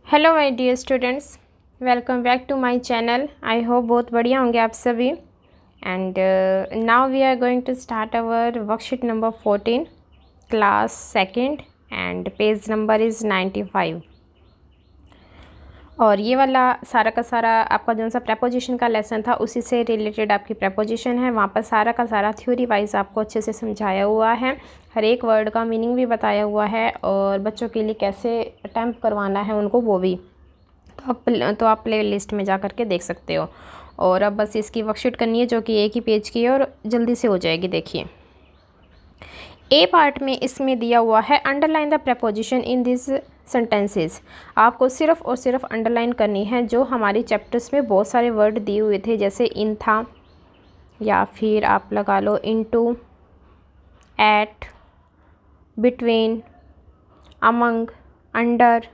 Hello my dear students, welcome back to my channel. I hope बहुत बढ़िया होंगे आप सभी। And now we are going to start our worksheet number 14, class second, and page number is 95। और ये वाला सारा का सारा आपका जो सा प्रेपोजिशन का लेसन था उसी से रिलेटेड आपकी प्रेपोजिशन है। वहाँ पर सारा का सारा थ्योरी वाइज आपको अच्छे से समझाया हुआ है, हर एक वर्ड का मीनिंग भी बताया हुआ है और बच्चों के लिए कैसे अटैम्प्ट करवाना है उनको वो भी। तो आप प्ले लिस्ट में जा कर के देख सकते हो। और अब बस इसकी वर्कशीट करनी है जो कि एक ही पेज की है और जल्दी से हो जाएगी। देखिए ए पार्ट में इसमें दिया हुआ है underline the preposition in this sentences. आपको सिर्फ और सिर्फ अंडरलाइन करनी है जो हमारी चैप्टर्स में बहुत सारे वर्ड दिए हुए थे, जैसे इन था, या फिर आप लगा लो into, at, between, among, under,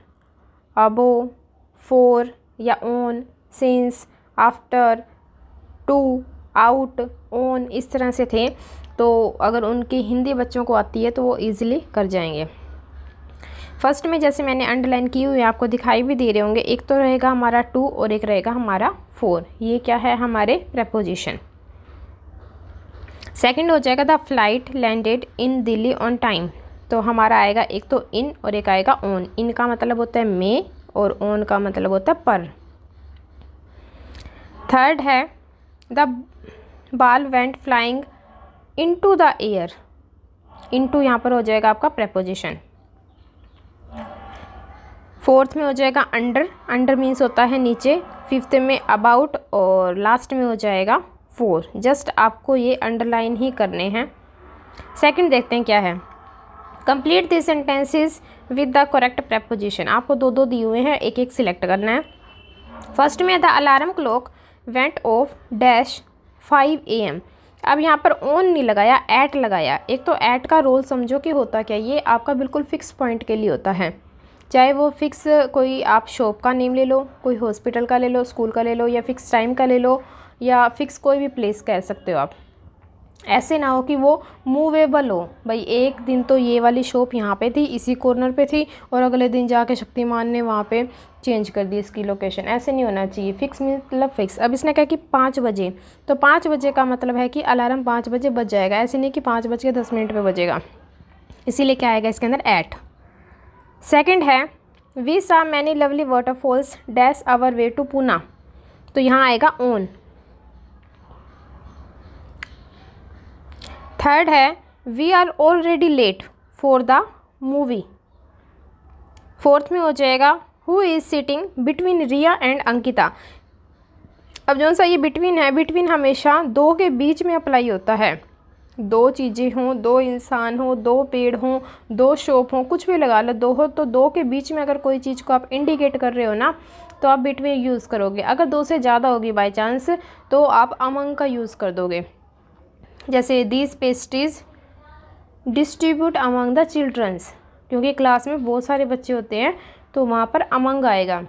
above, for या on, since, after, to, out, on, इस तरह से थे। तो अगर उनकी हिंदी बच्चों को आती है तो वो इजीली कर जाएंगे। फर्स्ट में जैसे मैंने अंडरलाइन की हुई आपको दिखाई भी दे रहे होंगे, एक तो रहेगा हमारा टू और एक रहेगा हमारा फोर। ये क्या है, हमारे प्रेपोजिशन। सेकंड हो जाएगा the flight landed in Delhi on time. तो हमारा आएगा एक तो इन और एक आएगा ऑन। इन का मतलब होता है में और ऑन का मतलब होता है पर। थर्ड है the ball went flying into the air. Into यहाँ पर हो जाएगा आपका प्रेपोजिशन। फोर्थ में हो जाएगा अंडर। अंडर मीन्स होता है नीचे। फिफ्थ में अबाउट और लास्ट में हो जाएगा फोर। जस्ट आपको ये अंडरलाइन ही करने हैं। सेकंड देखते हैं क्या है। Complete this sentences with the correct preposition. आपको दो दो दिए हुए हैं, एक एक सिलेक्ट करना है। फर्स्ट में the alarm clock went of dash 5 AM। अब यहाँ पर ऑन नहीं लगाया, एट लगाया। एक तो एट का रोल समझो कि होता क्या, ये आपका बिल्कुल फिक्स पॉइंट के लिए होता है। चाहे वो फिक्स कोई आप शॉप का नेम ले लो, कोई हॉस्पिटल का ले लो, स्कूल का ले लो, या फिक्स टाइम का ले लो, या फिक्स कोई भी प्लेस कह सकते हो आप। ऐसे ना हो कि वो मूवेबल हो, भाई एक दिन तो ये वाली शॉप यहाँ पे थी, इसी कॉर्नर पे थी, और अगले दिन जाके शक्तिमान ने वहाँ पे चेंज कर दी इसकी लोकेशन। ऐसे नहीं होना चाहिए। फिक्स मतलब फिक्स। अब इसने कहा कि 5 बजे, तो 5 बजे का मतलब है कि अलार्म 5 बजे बज जाएगा। ऐसे नहीं कि 5:10 पे बजेगा। इसीलिए क्या आएगा इसके अंदर, एट। सेकेंड है we saw many lovely waterfalls dash our way to Poona. तो यहाँ आएगा ऑन। थर्ड है we are already late for the movie. Fourth में हो जाएगा who is sitting between Riya and Ankita. अब जो सा ये बिटवीन है, बिटवीन हमेशा दो के बीच में अप्लाई होता है। दो चीज़ें हों, दो इंसान हो, दो पेड़ हों, दो शॉप हों, कुछ भी लगा लो, दो हो तो दो के बीच में अगर कोई चीज़ को आप इंडिकेट कर रहे हो ना तो आप बिटवीन यूज़ करोगे। अगर दो से ज़्यादा होगी बाई चांस तो आप अमंग का यूज़ कर दोगे। जैसे these pastries distribute among the childrens, क्योंकि क्लास में बहुत सारे बच्चे होते हैं तो वहाँ पर अमंग आएगा,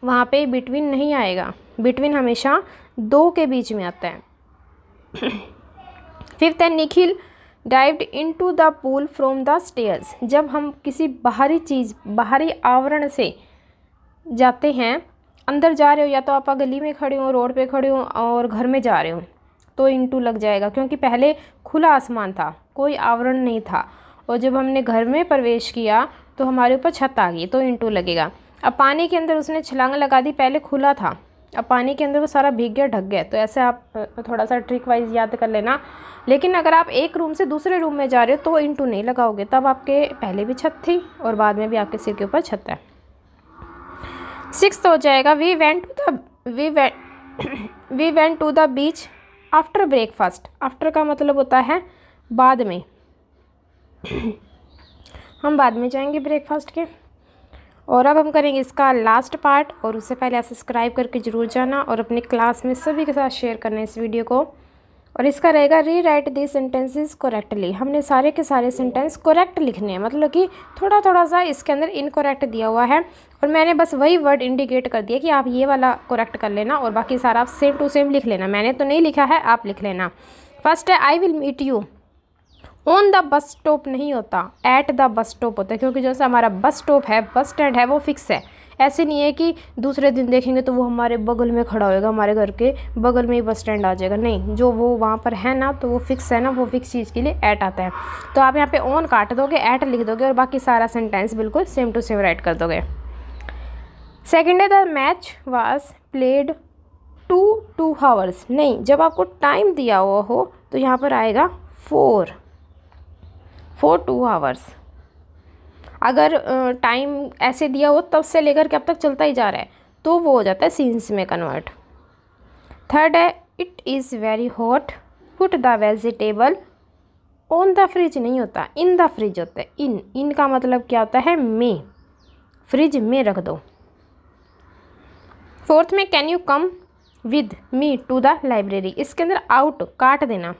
वहाँ पे बिटवीन नहीं आएगा। बिटवीन हमेशा दो के बीच में आता है। फिफ्थ है Nikhil dived into the pool from the stairs. जब हम किसी बाहरी चीज़, बाहरी आवरण से जाते हैं, अंदर जा रहे हो, या तो आप गली में खड़े हो, रोड पे खड़े हो और घर में जा रहे हो, तो इनटू लग जाएगा, क्योंकि पहले खुला आसमान था, कोई आवरण नहीं था, और जब हमने घर में प्रवेश किया तो हमारे ऊपर छत आ गई तो इनटू लगेगा। अब पानी के अंदर उसने छलांग लगा दी, पहले खुला था, अब पानी के अंदर वो सारा भीग गया, ढक गया। तो ऐसे आप थोड़ा सा ट्रिक वाइज याद कर लेना। लेकिन अगर आप एक रूम से दूसरे रूम में जा रहे हो तो इनटू नहीं लगाओगे, तब आपके पहले भी छत थी और बाद में भी आपके सिर के ऊपर छत है। सिक्स्थ हो जाएगा we went to the beach after breakfast. After का मतलब होता है बाद में। हम बाद में जाएंगे ब्रेकफास्ट के। और अब हम करेंगे इसका लास्ट पार्ट, और उससे पहले आप सब्सक्राइब करके ज़रूर जाना और अपनी क्लास में सभी के साथ शेयर करना इस वीडियो को। और इसका रहेगा री राइट दिस सेंटेंसेस करेक्टली। हमने सारे के सारे सेंटेंस करेक्ट लिखने हैं, मतलब कि थोड़ा थोड़ा सा इसके अंदर इनकरेक्ट दिया हुआ है और मैंने बस वही वर्ड इंडिकेट कर दिया कि आप ये वाला करेक्ट कर लेना और बाकी सारा आप सेम टू सेम लिख लेना। मैंने तो नहीं लिखा है, आप लिख लेना। फर्स्ट है I will meet you on the bus stop नहीं होता, एट द बस स्टॉप होता है, क्योंकि जैसे हमारा बस स्टॉप है, बस स्टैंड है, वो फिक्स है। ऐसे नहीं है कि दूसरे दिन देखेंगे तो वो हमारे बगल में खड़ा होएगा, हमारे घर के बगल में ही बस स्टैंड आ जाएगा, नहीं, जो वो वहाँ पर है ना तो वो फिक्स है ना, वो फिक्स चीज़ के लिए एट आता है। तो आप यहाँ पे ऑन काट दोगे, एट लिख दोगे और बाकी सारा सेंटेंस बिल्कुल सेम टू सेम राइट कर दोगे। सेकेंड है the match was played 2 hours, नहीं, जब आपको टाइम दिया हुआ हो तो यहाँ पर आएगा 4 2 आवर्स। अगर टाइम ऐसे दिया हो तब से लेकर के अब तक चलता ही जा रहा है तो वो हो जाता है सीन्स में कन्वर्ट। थर्ड है it is very hot put the vegetable on the fridge, नहीं होता, इन द फ्रिज होता है। इन का मतलब क्या होता है, में, फ्रिज में रख दो। फोर्थ में can you come with me to the library, इसके अंदर आउट काट देना,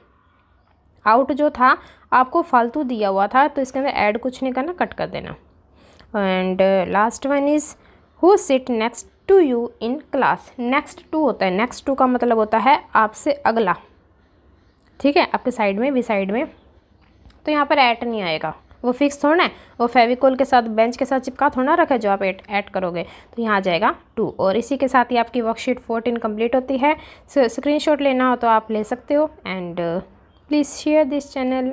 आउट जो था आपको फालतू दिया हुआ था तो इसके अंदर ऐड कुछ नहीं करना, कट कर देना। And last one is who sit next to you in class, next to होता है, नेक्स्ट टू का मतलब होता है आपसे अगला, ठीक है, आपके साइड में, भी साइड में, तो यहाँ पर ऐड नहीं आएगा, वो फिक्स थोड़ा है, वो फेविकोल के साथ बेंच के साथ चिपका थोड़ा रखा जो आप ऐड करोगे, तो यहाँ आ जाएगा 2। और इसी के साथ ही आपकी वर्कशीट 14 कंप्लीट होती है। स्क्रीनशॉट लेना हो तो आप ले सकते हो। And please share this channel.